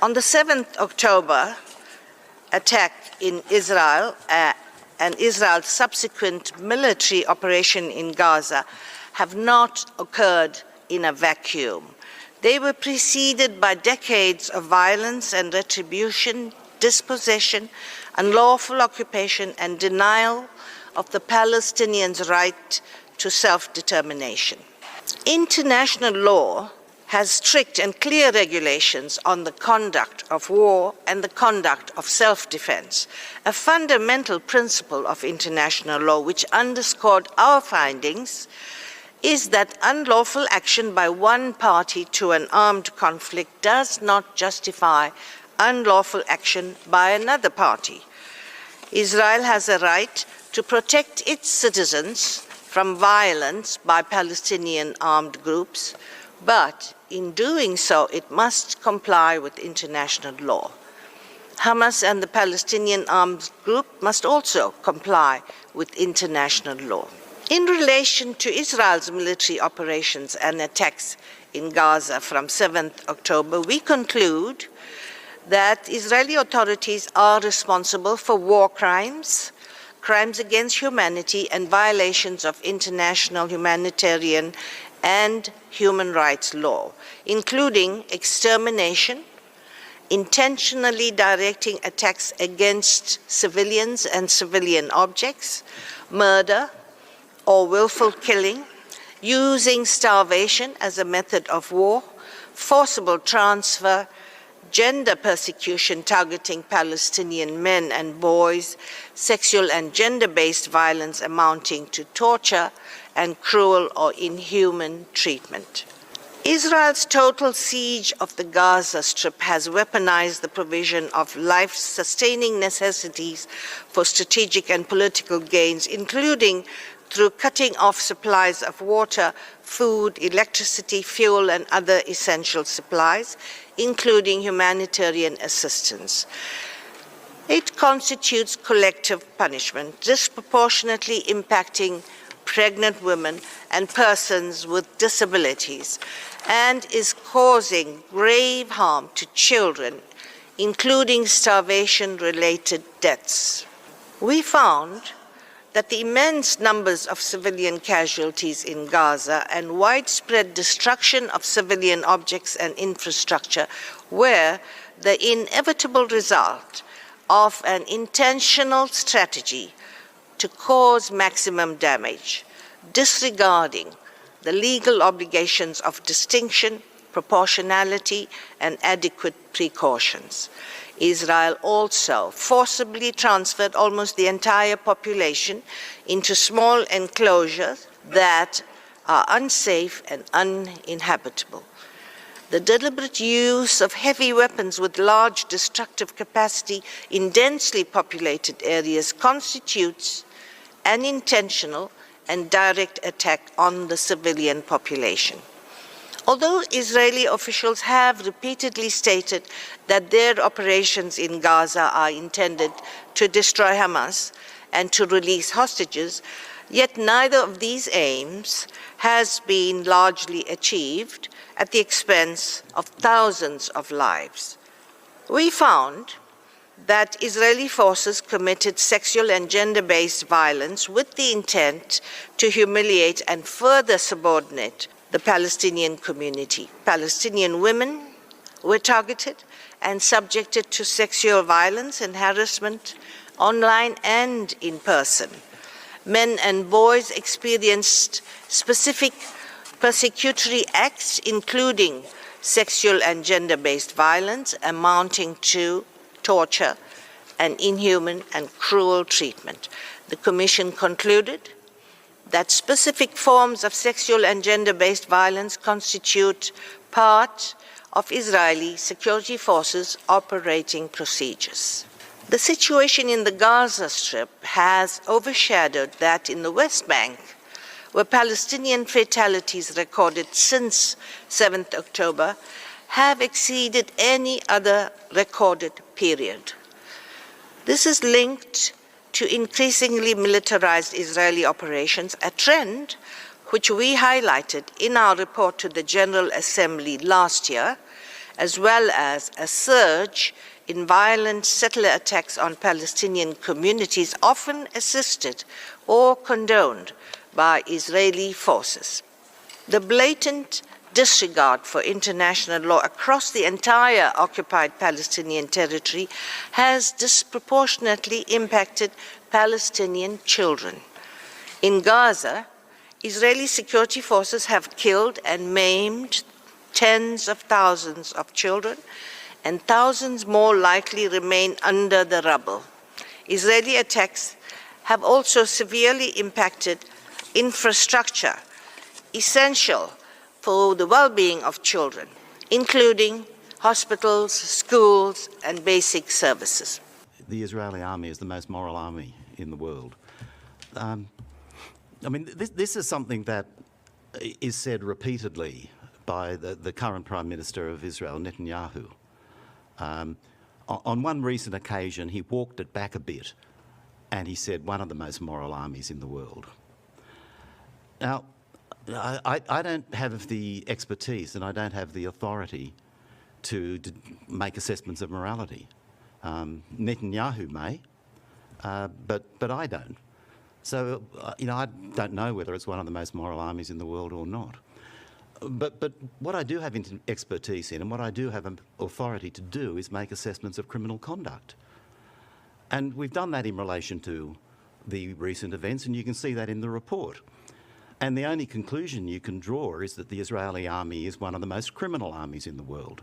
On the 7th October attack in Israel and Israel's subsequent military operation in Gaza have not occurred in a vacuum. They were preceded by decades of violence and retribution, dispossession, unlawful occupation, and denial of the Palestinians' right to self-determination. International law has strict and clear regulations on the conduct of war and the conduct of self-defense, a fundamental principle of international law which underscored our findings is that unlawful action by one party to an armed conflict does not justify unlawful action by another party. Israel has a right to protect its citizens from violence by Palestinian armed groups, but in doing so, it must comply with international law. Hamas and the Palestinian armed group must also comply with international law. In relation to Israel's military operations and attacks in Gaza from 7th October, we conclude that Israeli authorities are responsible for war crimes, crimes against humanity, and violations of international humanitarian and human rights law, including extermination, intentionally directing attacks against civilians and civilian objects, murder, or willful killing, using starvation as a method of war, forcible transfer, gender persecution targeting Palestinian men and boys, sexual and gender-based violence amounting to torture, and cruel or inhuman treatment. Israel's total siege of the Gaza Strip has weaponized the provision of life-sustaining necessities for strategic and political gains, including through cutting off supplies of water, food, electricity, fuel, and other essential supplies, including humanitarian assistance. It constitutes collective punishment, disproportionately impacting pregnant women and persons with disabilities, and is causing grave harm to children, including starvation-related deaths. We found that the immense numbers of civilian casualties in Gaza and widespread destruction of civilian objects and infrastructure were the inevitable result of an intentional strategy to cause maximum damage, disregarding the legal obligations of distinction, proportionality, and adequate precautions. Israel also forcibly transferred almost the entire population into small enclosures that are unsafe and uninhabitable. The deliberate use of heavy weapons with large destructive capacity in densely populated areas constitutes an intentional and direct attack on the civilian population. Although Israeli officials have repeatedly stated that their operations in Gaza are intended to destroy Hamas and to release hostages, yet neither of these aims has been largely achieved at the expense of thousands of lives. We found that Israeli forces committed sexual and gender-based violence with the intent to humiliate and further subordinate the Palestinian community. Palestinian women were targeted and subjected to sexual violence and harassment online and in person. Men and boys experienced specific persecutory acts, including sexual and gender-based violence amounting to torture and inhuman and cruel treatment. The Commission concluded that specific forms of sexual and gender-based violence constitute part of Israeli security forces' operating procedures. The situation in the Gaza Strip has overshadowed that in the West Bank, where Palestinian fatalities recorded since 7th October have exceeded any other recorded period. This is linked to increasingly militarized Israeli operations, a trend which we highlighted in our report to the General Assembly last year, as well as a surge in violent settler attacks on Palestinian communities, often assisted or condoned by Israeli forces. The blatant disregard for international law across the entire occupied Palestinian territory has disproportionately impacted Palestinian children. In Gaza, Israeli security forces have killed and maimed tens of thousands of children, and thousands more likely remain under the rubble. Israeli attacks have also severely impacted infrastructure essential for the well-being of children, including hospitals, schools, and basic services. The Israeli army is the most moral army in the world. This is something that is said repeatedly by the current Prime Minister of Israel, Netanyahu. On one recent occasion, he walked it back a bit and he said one of the most moral armies in the world. Now, I don't have the expertise and I don't have the authority to make assessments of morality. Netanyahu may, but I don't. So, I don't know whether it's one of the most moral armies in the world or not. But what I do have expertise in and what I do have authority to do is make assessments of criminal conduct. And we've done that in relation to the recent events, and you can see that in the report. And the only conclusion you can draw is that the Israeli army is one of the most criminal armies in the world.